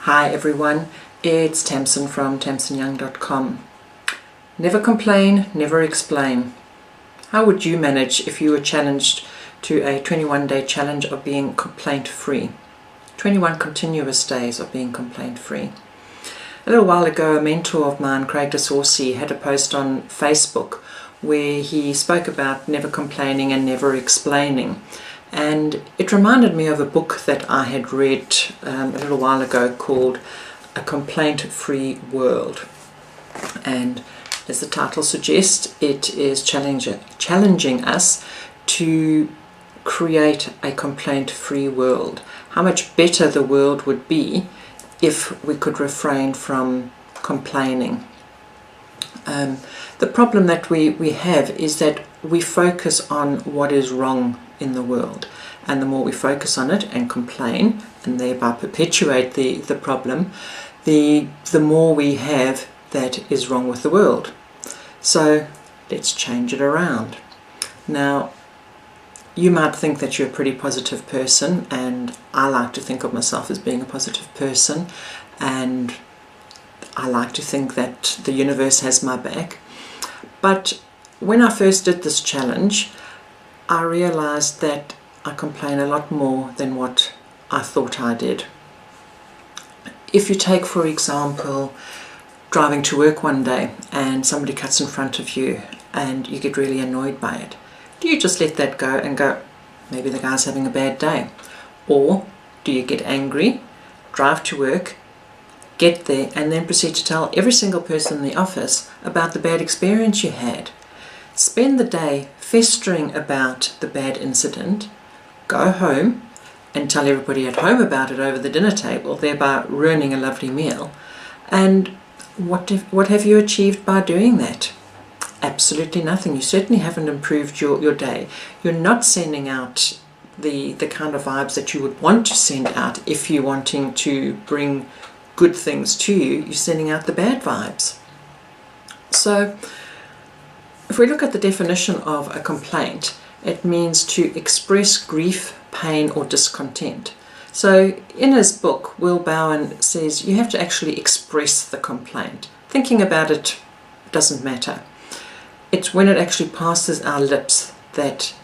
Hi everyone, it's Tamsin from tamsinyoung.com. Never complain, never explain. How would you manage if you were challenged to a 21-day challenge of being complaint-free? 21 continuous days of being complaint-free. A little while ago, a mentor of mine, Craig DeSaucy, had a post on Facebook where he spoke about never complaining and never explaining. And it reminded me of a book that I had read a little while ago called A Complaint-Free World. And as the title suggests, it is challenging us to create a complaint-free world. How much better the world would be if we could refrain from complaining. The problem that we have is that we focus on what is wrong in the world, and the more we focus on it and complain and thereby perpetuate the problem, the more we have that is wrong with the world. So let's change it around. Now, you might think that you're a pretty positive person, and I like to think of myself as being a positive person, and I like to think that the universe has my back. But when I first did this challenge, I realized that I complain a lot more than what I thought I did. If you take, for example, driving to work one day and somebody cuts in front of you and you get really annoyed by it, do you just let that go and go, maybe the guy's having a bad day? Or do you get angry, drive to work, get there, and then proceed to tell every single person in the office about the bad experience you had? Spend the day festering about the bad incident, go home and tell everybody at home about it over the dinner table, thereby ruining a lovely meal. And what have you achieved by doing that? Absolutely nothing. You certainly haven't improved your day. You're not sending out the kind of vibes that you would want to send out if you're wanting to bring good things to you. You're sending out the bad vibes. So if we look at the definition of a complaint, it means to express grief, pain, or discontent. So in his book, Will Bowen says you have to actually express the complaint. Thinking about it doesn't matter. It's when it actually passes our lips that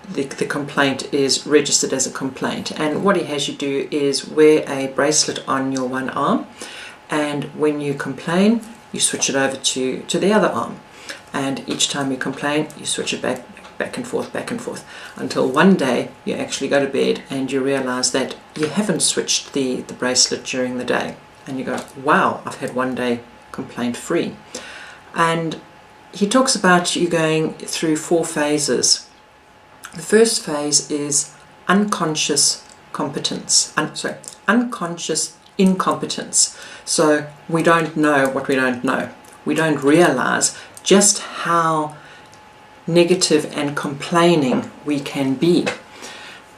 the complaint is registered as a complaint. And what he has you do is wear a bracelet on your one arm, and when you complain, you switch it over to the other arm. And each time you complain, you switch it back and forth, until one day you actually go to bed and you realize that you haven't switched the bracelet during the day. And you go, wow, I've had one day complaint free. And he talks about you going through 4 phases. The first phase is unconscious incompetence. So we don't know what we don't know. We don't realize just how negative and complaining we can be.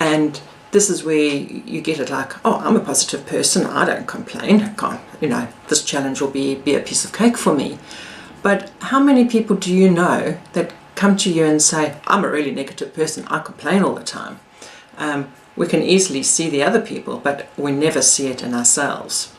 And this is where you get it like, oh, I'm a positive person, I don't complain, this challenge will be a piece of cake for me. But how many people do you know that come to you and say, I'm a really negative person, I complain all the time? We can easily see the other people, but we never see it in ourselves.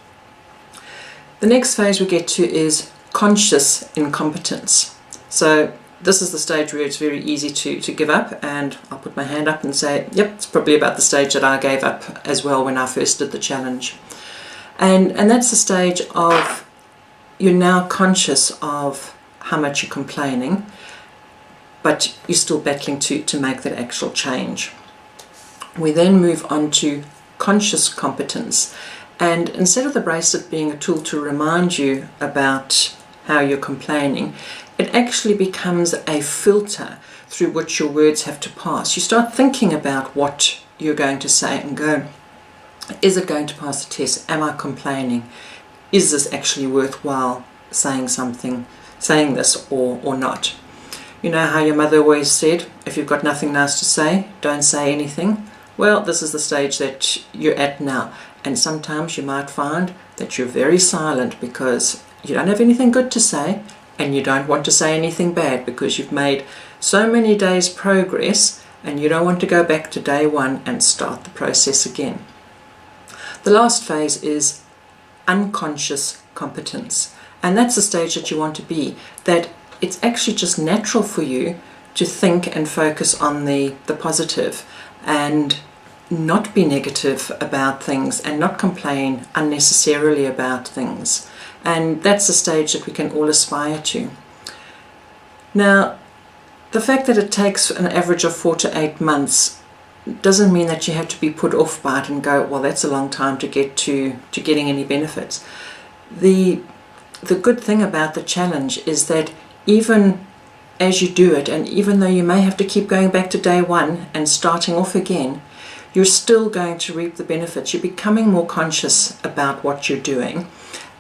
The next phase we get to is conscious incompetence. So this is the stage where it's very easy to give up, and I'll put my hand up and say, yep, it's probably about the stage that I gave up as well when I first did the challenge. And that's the stage of you're now conscious of how much you're complaining, but you're still battling to make that actual change. We then move on to conscious competence. And instead of the bracelet being a tool to remind you about how you're complaining, it actually becomes a filter through which your words have to pass. You start thinking about what you're going to say and go, is it going to pass the test? Am I complaining? Is this actually worthwhile saying this or not? You know how your mother always said, if you've got nothing nice to say, don't say anything? Well, this is the stage that you're at now. And sometimes you might find that you're very silent because you don't have anything good to say, and you don't want to say anything bad because you've made so many days progress and you don't want to go back to day one and start the process again. The last phase is unconscious competence. And that's the stage that you want to be, that it's actually just natural for you to think and focus on the positive and not be negative about things and not complain unnecessarily about things. And that's the stage that we can all aspire to. Now, the fact that it takes an average of 4 to 8 months doesn't mean that you have to be put off by it and go, well, that's a long time to get to getting any benefits. The good thing about the challenge is that even as you do it, and even though you may have to keep going back to day one and starting off again, you're still going to reap the benefits. You're becoming more conscious about what you're doing,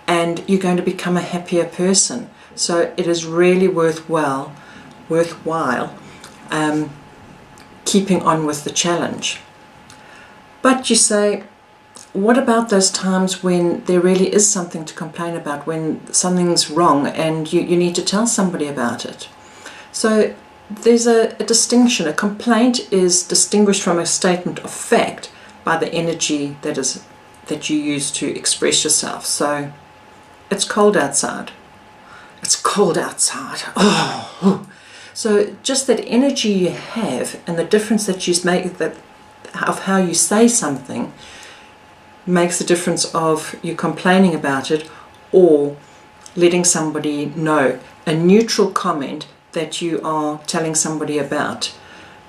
and you're going to become a happier person. So it is really worthwhile keeping on with the challenge. But you say, what about those times when there really is something to complain about, when something's wrong and you need to tell somebody about it? So there's a distinction. A complaint is distinguished from a statement of fact by the energy that you use to express yourself. So it's cold outside. It's cold outside. Oh. So just that energy you have and the difference that you make of how you say something makes the difference of you complaining about it or letting somebody know. A neutral comment that you are telling somebody about,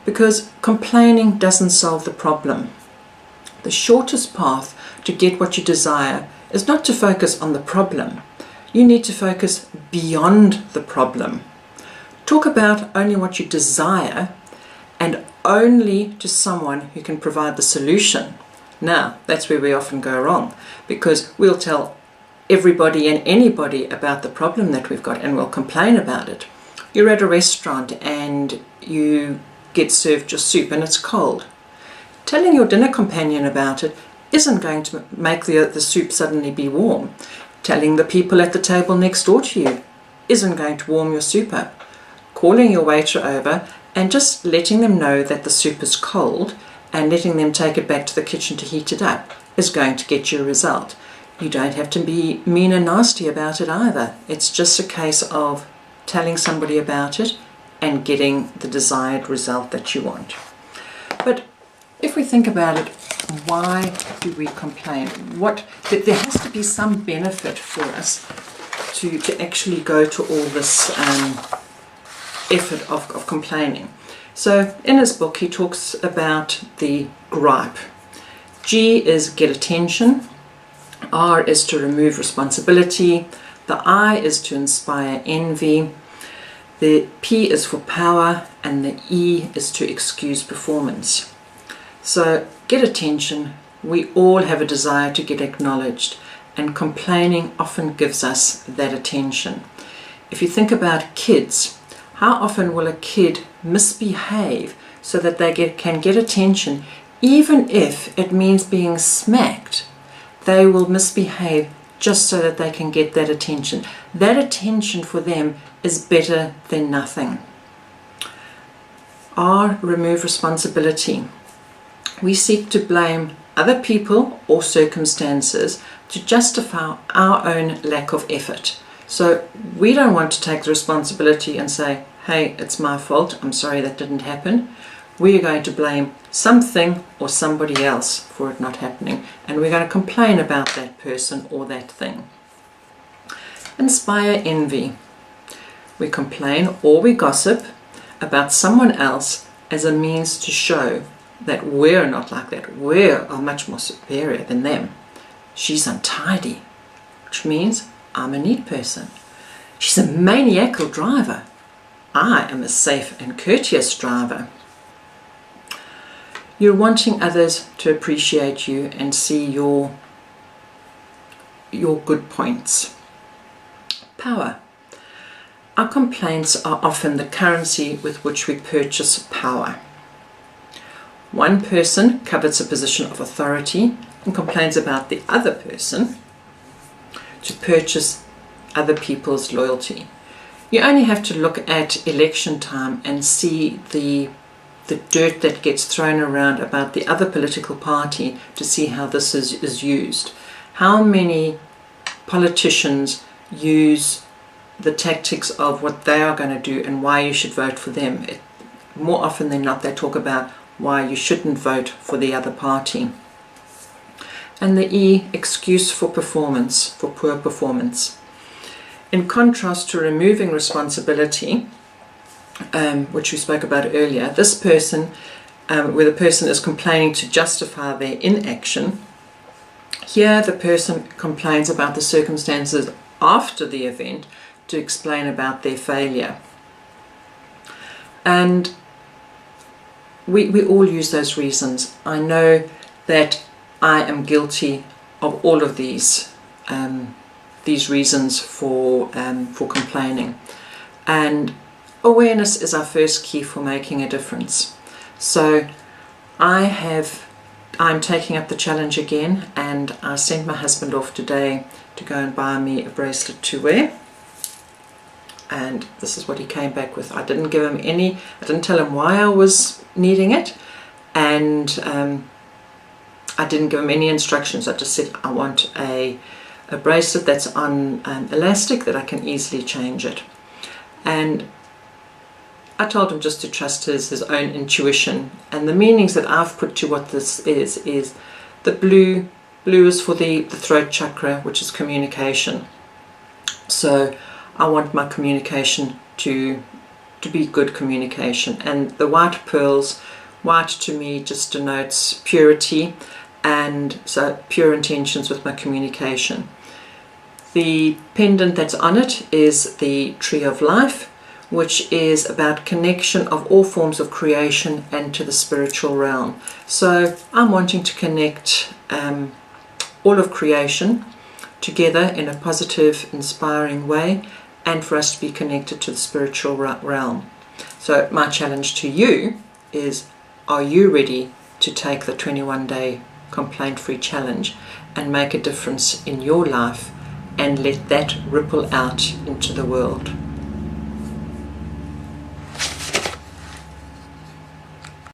because complaining doesn't solve the problem. The shortest path to get what you desire is not to focus on the problem. You need to focus beyond the problem. Talk about only what you desire and only to someone who can provide the solution. Now, that's where we often go wrong, because we'll tell everybody and anybody about the problem that we've got and we'll complain about it. You're at a restaurant and you get served your soup and it's cold. Telling your dinner companion about it isn't going to make the soup suddenly be warm. Telling the people at the table next door to you isn't going to warm your soup up. Calling your waiter over and just letting them know that the soup is cold and letting them take it back to the kitchen to heat it up is going to get you a result. You don't have to be mean and nasty about it either. It's just a case of telling somebody about it and getting the desired result that you want. But if we think about it, why do we complain? There has to be some benefit for us to actually go to all this effort of complaining. So in his book he talks about the gripe. G is get attention, R is to remove responsibility, the I is to inspire envy, the P is for power, and the E is to excuse performance. So get attention. We all have a desire to get acknowledged, and complaining often gives us that attention. If you think about kids, how often will a kid misbehave so that they can get attention, even if it means being smacked? They will misbehave just so that they can get that attention. That attention for them is better than nothing. R, remove responsibility. We seek to blame other people or circumstances to justify our own lack of effort. So we don't want to take the responsibility and say, hey, it's my fault, I'm sorry that didn't happen. We are going to blame something or somebody else for it not happening, and we're going to complain about that person or that thing. Inspire envy. We complain or we gossip about someone else as a means to show that we're not like that. We are much more superior than them. She's untidy, which means I'm a neat person. She's a maniacal driver. I am a safe and courteous driver. You're wanting others to appreciate you and see your good points. Power. Our complaints are often the currency with which we purchase power. One person covets a position of authority and complains about the other person to purchase other people's loyalty. You only have to look at election time and see the the dirt that gets thrown around about the other political party to see how this is used. How many politicians use the tactics of what they are going to do and why you should vote for them? More often than not, they talk about why you shouldn't vote for the other party. And the E, excuse for performance, for poor performance. In contrast to removing responsibility, which we spoke about earlier, this person, where the person is complaining to justify their inaction, here the person complains about the circumstances after the event to explain about their failure. And we all use those reasons. I know that I am guilty of all of these reasons for complaining. And awareness is our first key for making a difference. So I'm taking up the challenge again, and I sent my husband off today to go and buy me a bracelet to wear. And this is what he came back with. I didn't tell him why I was needing it, and I didn't give him any instructions. I just said I want a bracelet that's on elastic, that I can easily change it. And I told him just to trust his own intuition. And the meanings that I've put to what this is the blue is for the throat chakra, which is communication. So I want my communication to be good communication. And the white pearls, white to me just denotes purity, and so pure intentions with my communication. The pendant that's on it is the Tree of Life, which is about connection of all forms of creation and to the spiritual realm. So I'm wanting to connect all of creation together in a positive, inspiring way, and for us to be connected to the spiritual realm. So my challenge to you is, are you ready to take the 21-day complaint-free challenge and make a difference in your life and let that ripple out into the world?